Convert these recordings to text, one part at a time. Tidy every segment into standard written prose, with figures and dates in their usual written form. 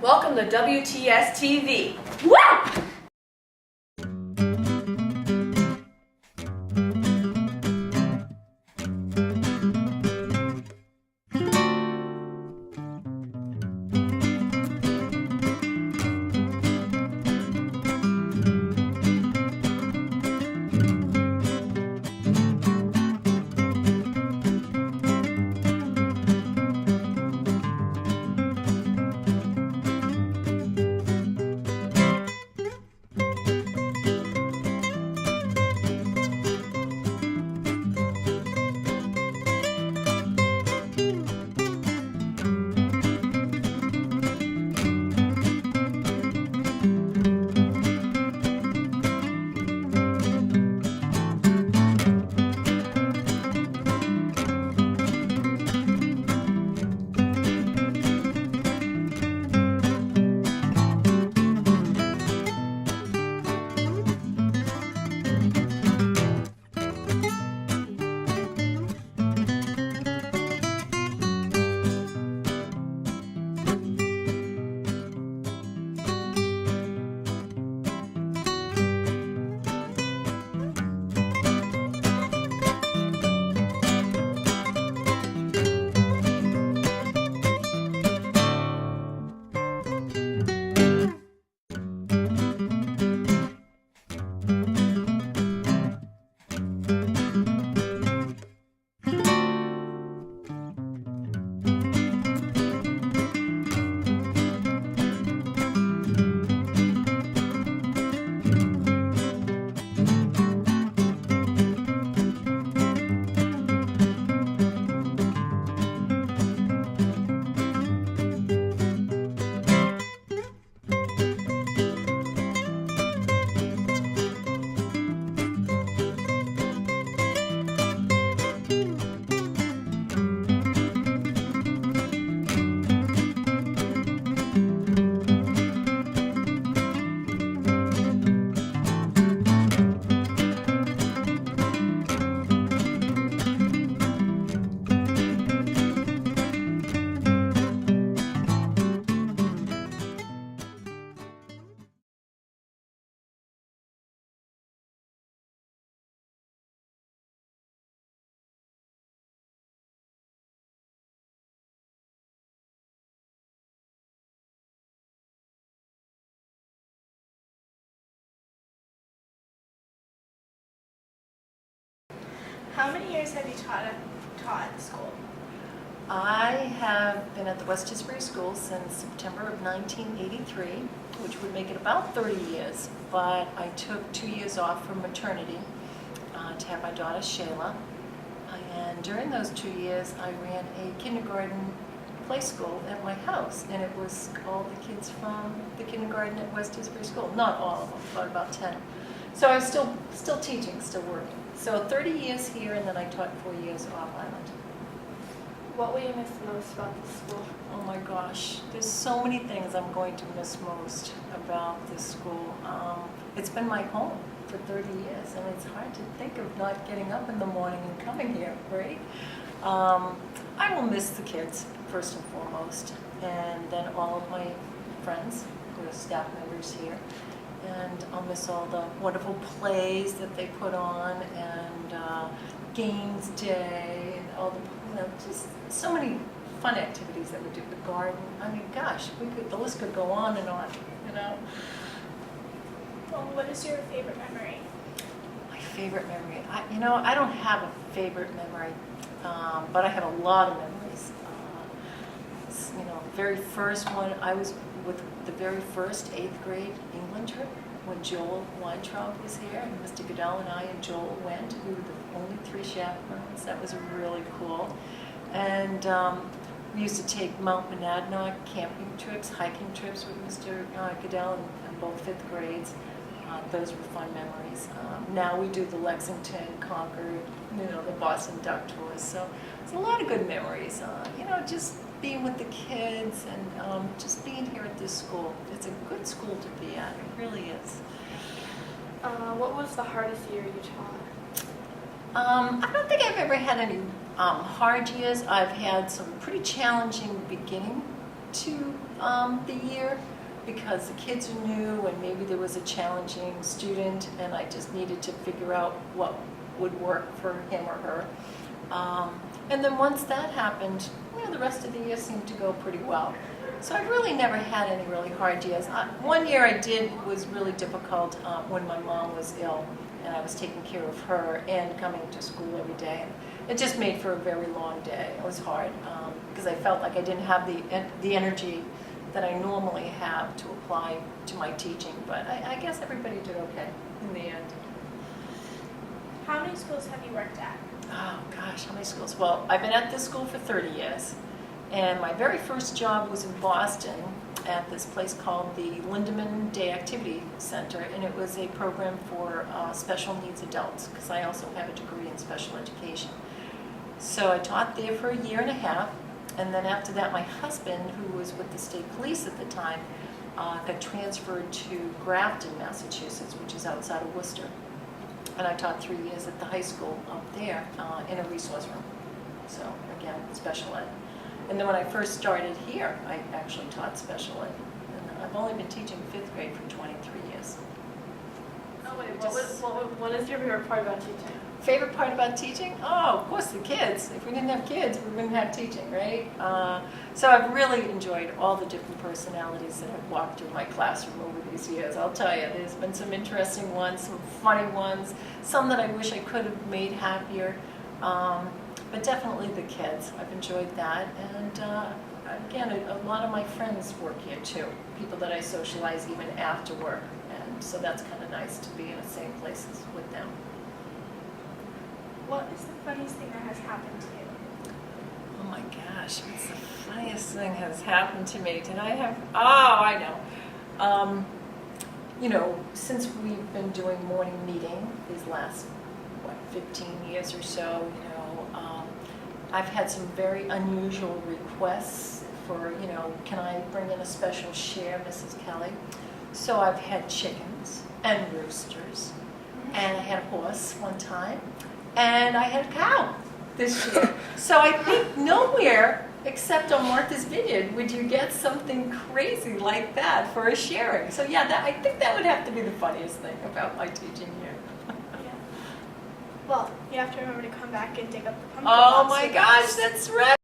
Welcome to WTS-tv. Woo! How many years have you taught at the school? I have been at the West Tisbury School since September of 1983, which would make it about 30 years, but I took 2 years off from maternity to have my daughter Shayla, and during those 2 years I ran a kindergarten play school at my house, and it was all the kids from the kindergarten at West Tisbury School, not all of them, but about 10. So I was still teaching, still working. So 30 years here, and then I taught 4 years off island. What will you miss most about the school? Oh my gosh, there's so many things I'm going to miss most about this school. It's been my home for 30 years, and it's hard to think of not getting up in the morning and coming here, right? I will miss the kids, first and foremost, and then all of my friends who are staff members here. And I'll miss all the wonderful plays that they put on, and games day, and all the, just so many fun activities that we do. The garden. I mean, gosh, the list could go on and on. Well, what is your favorite memory? My favorite memory. I don't have a favorite memory, but I have a lot of memories. Very first one, I was with the very first 8th grade England trip when Joel Weintraub was here, and Mr. Goodell and I and Joel went. We were the only 3 chaperones. That was really cool. And we used to take Mount Monadnock camping trips, hiking trips with Mr. Goodell and both 5th grades. Those were fun memories. Now we do the Lexington, Concord, the Boston Duck Tours. So it's a lot of good memories. Just being with the kids and just being here at this school. It's a good school to be at. It really is. What was the hardest year you taught? I don't think I've ever had any hard years. I've had some pretty challenging beginning to the year because the kids are new and maybe there was a challenging student and I just needed to figure out what would work for him or her. And then once that happened, the rest of the year seemed to go pretty well. So I've really never had any really hard years. One year I did was really difficult when my mom was ill and I was taking care of her and coming to school every day. It just made for a very long day. It was hard because I felt like I didn't have the energy that I normally have to apply to my teaching, but I guess everybody did okay in the end. How many schools have you worked at? Oh gosh, how many schools? Well, I've been at this school for 30 years, and my very first job was in Boston at this place called the Lindemann Day Activity Center, and it was a program for special needs adults, because I also have a degree in special education. So I taught there for a year and a half, and then after that my husband, who was with the state police at the time, got transferred to Grafton, Massachusetts, which is outside of Worcester. And I taught 3 years at the high school up there in a resource room. So again, special ed. And then when I first started here, I actually taught special ed. And I've only been teaching 5th grade for 23 years. Oh wait, what is your favorite part about teaching? Favorite part about teaching? Oh, of course, the kids. If we didn't have kids, we wouldn't have teaching, right? So I've really enjoyed all the different personalities that have walked through my classroom over these years. I'll tell you, there's been some interesting ones, some funny ones, some that I wish I could have made happier. But definitely the kids. I've enjoyed that. And again, a lot of my friends work here too, people that I socialize even after work. And so that's kind of nice to be in the same places with them. What is the funniest thing that has happened to you? Oh my gosh, what's the funniest thing has happened to me? Did I have, oh, I know. Since we've been doing morning meeting these last, 15 years or so, I've had some very unusual requests for, can I bring in a special share, Mrs. Kelly? So I've had chickens and roosters, and I had a horse one time. And I had a cow this year. So I think nowhere except on Martha's Vineyard would you get something crazy like that for a sharing. So yeah, I think that would have to be the funniest thing about my teaching here. Yeah. Well, you have to remember to come back and dig up the pumpkin. Oh my gosh, that's right.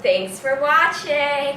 Thanks for watching!